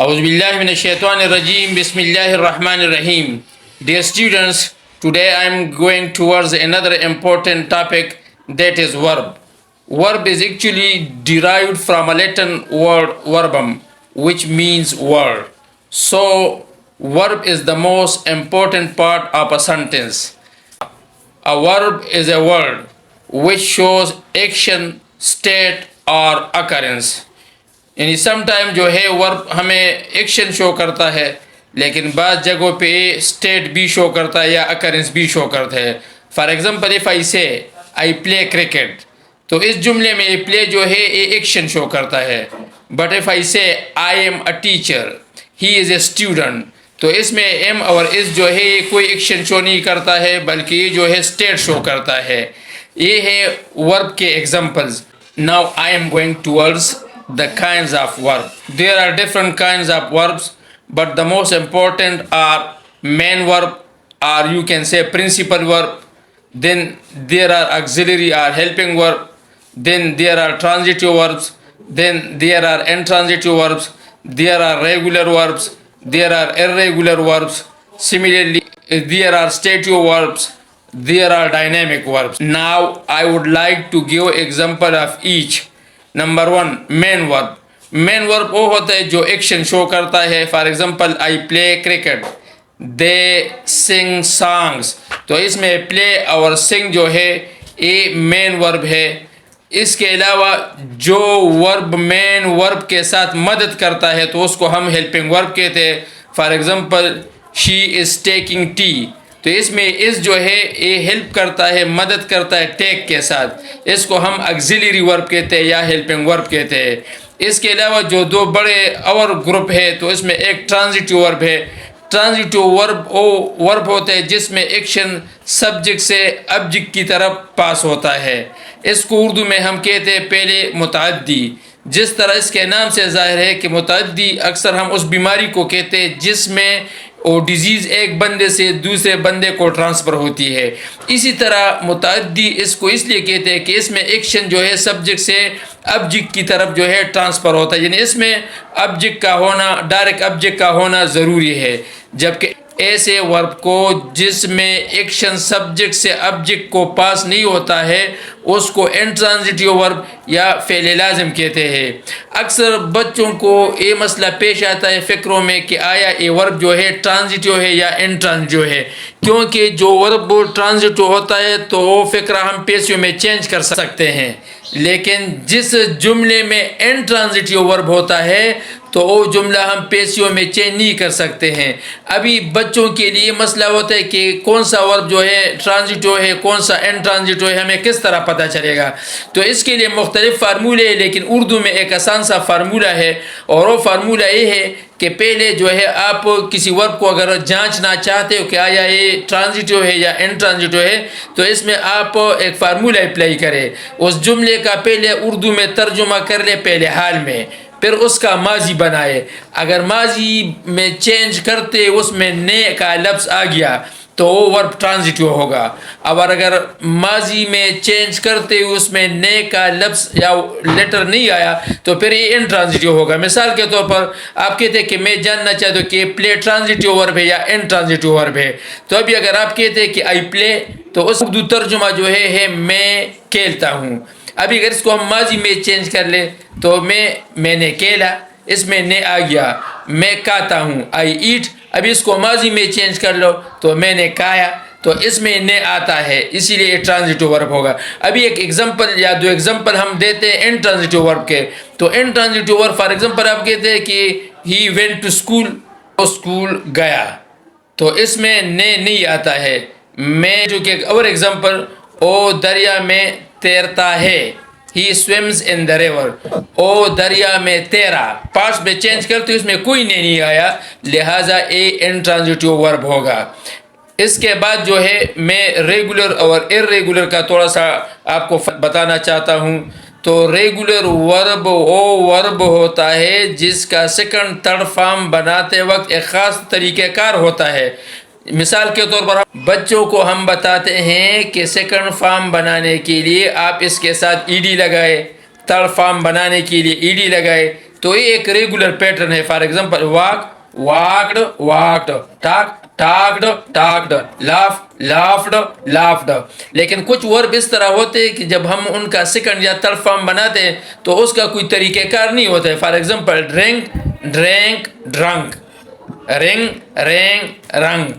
Auzubillahiminash-shaytanir-rajim. Bismillahir-rahmanir-rahim. Dear students, today I am going towards another important topic, that is verb. Verb is actually derived from a Latin word verbum, which means word. So, verb is the most important part of a sentence. A verb is a word which shows action, state or occurrence. यानी sometime जो है verb हमें action show करता है, लेकिन बाज़ जगहों पे स्टेट भी शो करता है या अकरेंस भी शो करता है. फॉर एग्जांपल इफ़ आई से आई प्ले क्रिकेट, तो इस जुमले में प्ले जो है ये एक्शन शो करता है. बट इफ़ आई से I am a teacher, he is a student, तो इसमें एम और इस जो है ये कोई एक्शन शो नहीं करता है, बल्कि ये जो है स्टेट शो करता है. ये है वर्ब के examples. Now I am going towards the kinds of verb. There are different kinds of verbs, but the most important are main verb, or you can say principal verb. Then there are auxiliary or helping verb. Then there are transitive verbs. Then there are intransitive verbs. There are regular verbs. There are irregular verbs. Similarly, there are stative verbs. There are dynamic verbs. Now I would like to give example of each. Number 1, main verb. Main verb वो होता है जो action show करता है. For example I play cricket, they sing songs, तो इसमें play और सिंग जो है ये मेन वर्ब है. इसके अलावा जो वर्ब मेन वर्ब के साथ मदद करता है तो उसको हम हेल्पिंग वर्ब कहते हैं. For example she is taking tea, तो इसमें इस जो है ये हेल्प करता है, मदद करता है टेक के साथ. इसको हम ऑक्सिलरी वर्ब कहते हैं या हेल्पिंग वर्ब कहते हैं. इसके अलावा जो दो बड़े और ग्रुप है तो इसमें एक ट्रांजिटिव वर्ब है. ट्रांजिटिव वर्ब वो वर्ब होते हैं जिसमें एक्शन सब्जेक्ट से ऑब्जेक्ट की तरफ पास होता है. इसको उर्दू में हम कहते हैं पहले मुतअद्दी. जिस तरह इसके नाम से ज़ाहिर है कि मुतअद्दी अक्सर हम उस बीमारी को कहते हैं जिसमें वो डिजीज़ एक बंदे से दूसरे बंदे को ट्रांसफ़र होती है. इसी तरह मुतअद्दी इसको इसलिए कहते हैं कि इसमें एक्शन जो है सब्जेक्ट से ऑब्जेक्ट की तरफ जो है ट्रांसफ़र होता है, यानी इसमें ऑब्जेक्ट का होना, डायरेक्ट ऑब्जेक्ट का होना ज़रूरी है. जबकि ऐसे वर्ब को जिसमें एक्शन सब्जेक्ट से ऑब्जेक्ट को पास नहीं होता है उसको इंट्रांजिटिव वर्ब या फ़ेल लाज़िम कहते हैं. अक्सर बच्चों को ये मसला पेश आता है फ़िक्रों में कि आया ये वर्ब जो है ट्रांजिटिव है या इंट्रांजिटिव है. क्योंकि जो वर्ब ट्रांजिटिव होता है तो वो फ़िक्रा हम पेशियों में चेंज कर सकते हैं, लेकिन जिस जुमले में इंट्रांजिटिव वर्ब होता है तो वो जुमला हम पेशियों में चेंज नहीं कर सकते हैं. अभी बच्चों के लिए मसला होता है कि कौन सा वर्ब जो है ट्रांजिटिव है, कौन सा इंट्रांजिटिव है, हमें किस तरह पता चलेगा. तो इसके लिए मुख्तलिफ फार्मूले हैं, लेकिन उर्दू में एक आसान सा फार्मूला है, और वो फार्मूला ये है कि पहले जो है आप किसी वर्ब को अगर जांचना चाहते हो कि आया ये ट्रांजिटिव है या इंट्रांजिटिव है, तो इसमें आप एक फार्मूला अप्लाई करें. उस जुमले का पहले उर्दू में तर्जुमा कर ले पहले हाल में, फिर उसका माजी बनाए. अगर माजी में चेंज करते उसमें ने का लफ्ज़ आ गया तो वो वर्ब ट्रांजिटिव होगा. और अगर माजी में चेंज करते उसमें ने का लफ्ज़ या लेटर नहीं आया तो फिर ये इंट्रांजिटिव होगा. मिसाल के तौर पर आप कहते हैं कि मैं जानना चाहता हूँ कि प्ले ट्रांजिटिव वर्ब है या इंट्रांजिटिव वर्ब है. तो अभी अगर आप कहते हैं कि आई प्ले, तो उस उर्दू तर्जुमा जो है मैं खेलता हूँ. अभी अगर इसको हम माजी में चेंज कर ले तो मैंने खेला, इसमें ने आ गया. मैं खाता हूँ, आई ईट. अभी इसको माजी में चेंज कर लो तो मैंने खाया, तो इसमें ने आता है, इसीलिए ट्रांजिटिव वर्ब होगा. अभी एक एग्जांपल या दो एग्जांपल हम देते हैं इंट्रांजिटिव वर्ब के. तो इंट्रांजिटिव वर्ब फॉर एग्जांपल आप कहते हैं कि ही वेंट टू स्कूल, तो स्कूल गया, तो इसमें ने नहीं आता है. मैं जो कि और एग्जांपल, ओ दरिया में तैरता है, ही स्विम्स इन द रिवर, ओ दरिया में तैरा. पास्ट में चेंज करते इसमें कोई नहीं आया, लिहाजा ए इंट्रांजिटिव वर्ब होगा. इसके बाद जो है मैं रेगुलर और इर्रेगुलर का थोड़ा सा आपको बताना चाहता हूँ. तो रेगुलर वर्ब वो वर्ब होता है जिसका सेकंड थर्ड फॉर्म बनाते वक्त एक ख़ास तरीक़ेकार होता है. मिसाल के तौर पर बच्चों को हम बताते हैं कि सेकंड फॉर्म बनाने के लिए आप इसके साथ ईडी लगाए, थर्ड फॉर्म बनाने के लिए ईडी लगाए, तो ये एक रेगुलर पैटर्न है. For example walk, walked, walked, talk, talked, talked, laugh, laughed, laughed. लेकिन कुछ वर्ब इस तरह होते हैं कि जब हम उनका सेकंड या थर्ड फॉर्म बनाते हैं तो उसका कोई तरीक़ेकार नहीं होता है. For example drink, drank, drunk, ring, रेंग, रंग,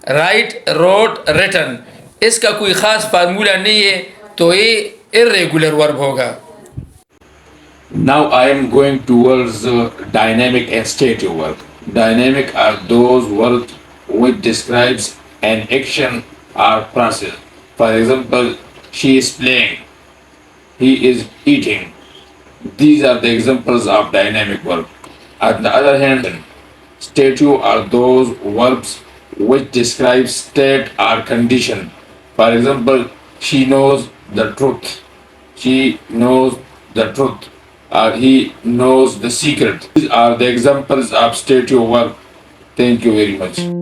राइट, रोट, रिटन. इसका कोई ख़ास फार्मूला नहीं है, तो ये इर्रेगुलर वर्ब होगा. Now I am going towards dynamic and stative verb. Dynamic are those verbs which describes an action or process. For example, she is playing, he is eating. These are the examples of dynamic verb. On the other hand, stative are those verbs which describe state or condition. For example, she knows the truth. She knows the truth. Or he knows the secret. These are the examples of stative verb. Thank you very much.